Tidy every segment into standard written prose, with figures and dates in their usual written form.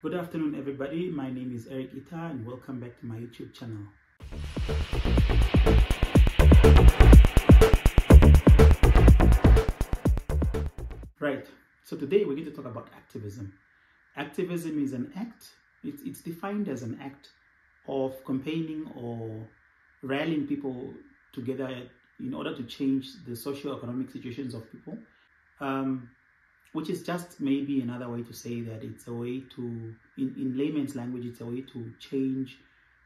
Good afternoon, everybody. My name is Eric Ita, and welcome back to my YouTube channel. Right, so today we're going to talk about activism. Activism is an act, it's defined as an act of campaigning or rallying people together in order to change the socio-economic situations of people. Which is just maybe another way to say that it's a way to, in layman's language, it's a way to change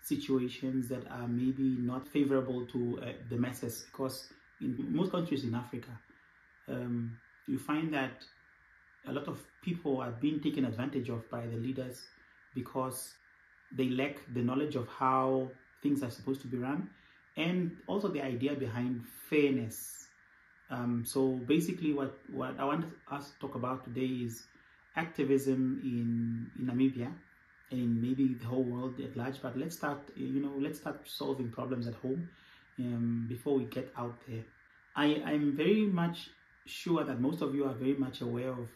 situations that are maybe not favorable to the masses. Because in most countries in Africa, you find that a lot of people are being taken advantage of by the leaders because they lack the knowledge of how things are supposed to be run, and also the idea behind fairness. So basically what I want us to talk about today is activism in Namibia and maybe the whole world at large. But let's start solving problems at home before we get out there. I'm very much sure that most of you are very much aware of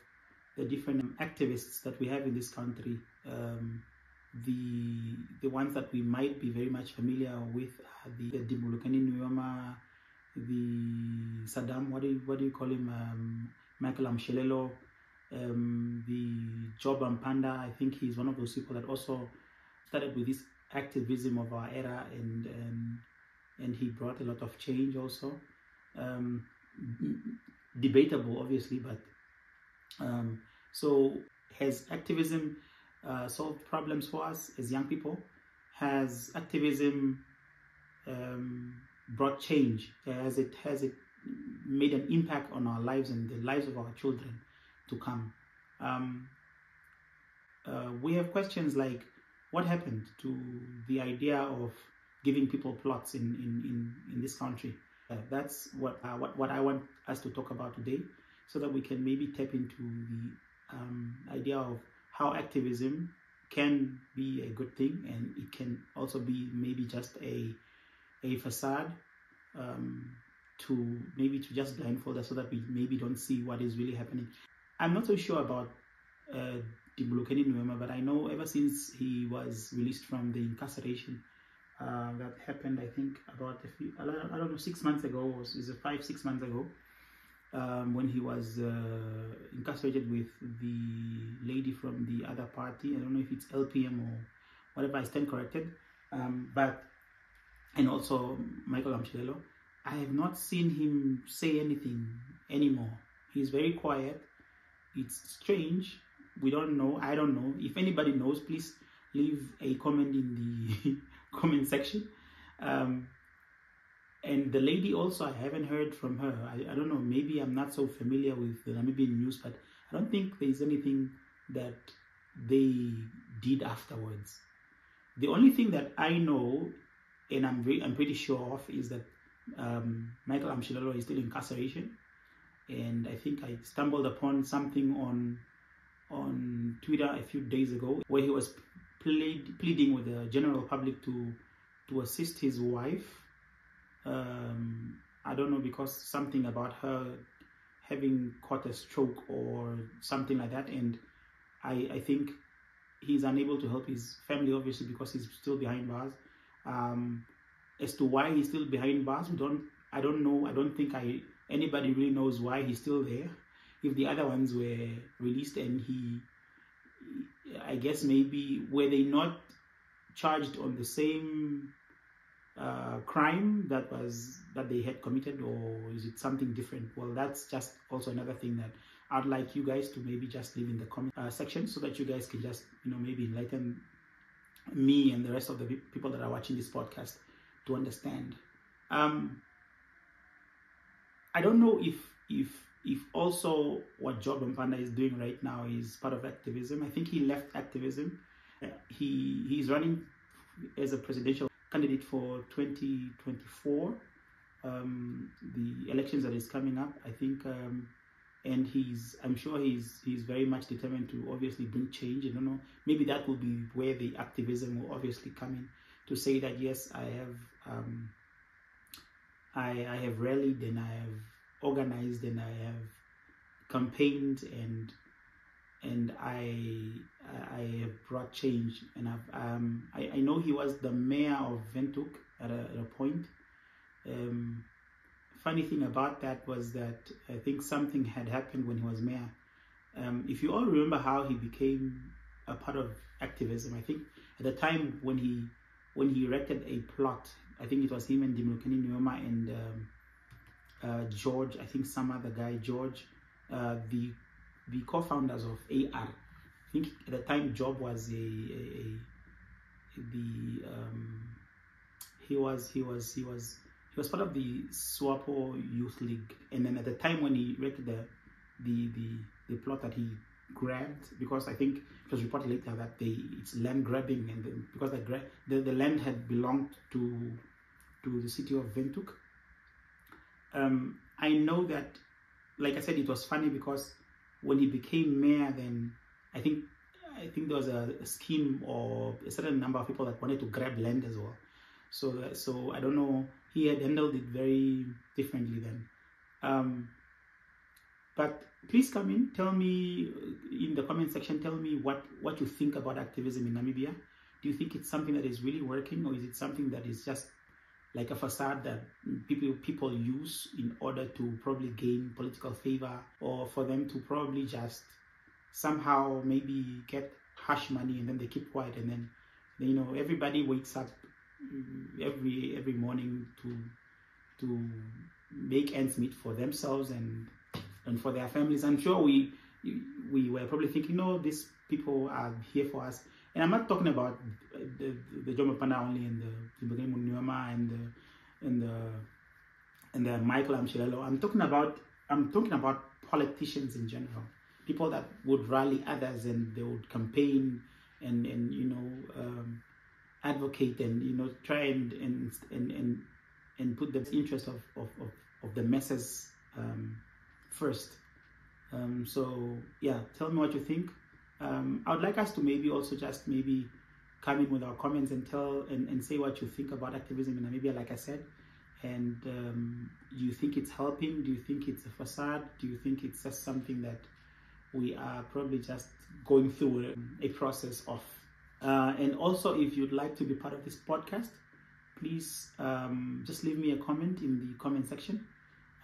the different activists that we have in this country. The ones that we might be very much familiar with are the Dimulukani Nyoma, the Saddam, what do you call him, Michael Amshelelo, the Job Ampanda. I think he's one of those people that also started with this activism of our era, and he brought a lot of change also. Debatable, obviously, but so has activism solved problems for us as young people? Has activism brought change? Has it made an impact on our lives and the lives of our children to come? We have questions like, what happened to the idea of giving people plots in this country? That's what I want us to talk about today, so that we can maybe tap into the idea of how activism can be a good thing, and it can also be maybe just a facade to just blindfold us so that we maybe don't see what is really happening. I'm not so sure about Dimulukeni Nwema, but I know ever since he was released from the incarceration, that happened, I think, about I don't know, 6 months ago, or is it 5-6 months ago, when he was incarcerated with the lady from the other party. I don't know if it's LPM or whatever, I stand corrected, and also Michael Amshelelo. I have not seen him say anything anymore. He's very quiet. It's strange. We don't know. I don't know. If anybody knows, please leave a comment in the comment section. And the lady also, I haven't heard from her. I don't know. Maybe I'm not so familiar with the Namibian news, but I don't think there's anything that they did afterwards. The only thing that I know, and I'm pretty sure of, is that Michael Amshelelo is still in incarceration, and I think I stumbled upon something on Twitter a few days ago where he was pleading with the general public to assist his wife. I don't know, because something about her having caught a stroke or something like that, and I think he's unable to help his family, obviously, because he's still behind bars. As to why he's still behind bars, I don't know. I don't think anybody really knows why he's still there. If the other ones were released and I guess maybe were they not charged on the same crime that they had committed, or is it something different? Well, that's just also another thing that I'd like you guys to maybe just leave in the comment section, so that you guys can just maybe enlighten me and the rest of the people that are watching this podcast to understand. I don't know if also what Job Mpanda is doing right now is part of activism. I think he left activism. He's running as a presidential candidate for 2024, the elections that is coming up, I think, and I'm sure he's very much determined to obviously bring change. I don't know, maybe that will be where the activism will obviously come in, to say that yes, I have rallied, and I have organized, and I have campaigned, and I have brought change. And I know he was the mayor of Windhoek at a point. Funny thing about that was that I think something had happened when he was mayor. If you all remember how he became a part of activism, I think at the time when he erected a plot, I think it was him and Dimlokeni Nyoma and George, I think some other guy, George, the co-founders of AR. I think at the time Job was he was part of the SWAPO Youth League, and then at the time when he erected the plot that he grabbed, because I think it was reported later that it's land grabbing, and because the land had belonged to the city of Windhoek. I know that, like I said, it was funny because when he became mayor, then I think there was a scheme or a certain number of people that wanted to grab land as well. So I don't know, he had handled it very differently then. But please come in, tell me in the comment section, tell me what you think about activism in Namibia. Do you think it's something that is really working, or is it something that is just like a facade that people use in order to probably gain political favor, or for them to probably just somehow maybe get hush money and then they keep quiet, and then everybody wakes up every morning to make ends meet for themselves and for their families. I'm sure we were probably thinking, no, these people are here for us. And I'm not talking about the Jomo Panda only, and the Nyoma and the Michael Amshilelo. I'm talking about politicians in general. People that would rally others, and they would campaign and advocate and try and put the interest of the masses first. So yeah, tell me what you think. I would like us to maybe also just maybe come in with our comments and tell and say what you think about activism in Namibia, like I said. And do you think it's helping? Do you think it's a facade? Do you think it's just something that we are probably just going through a process of? And also, if you'd like to be part of this podcast, please just leave me a comment in the comment section.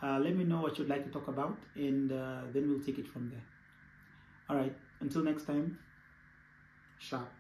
Let me know what you'd like to talk about, and then we'll take it from there. All right, until next time, sharp.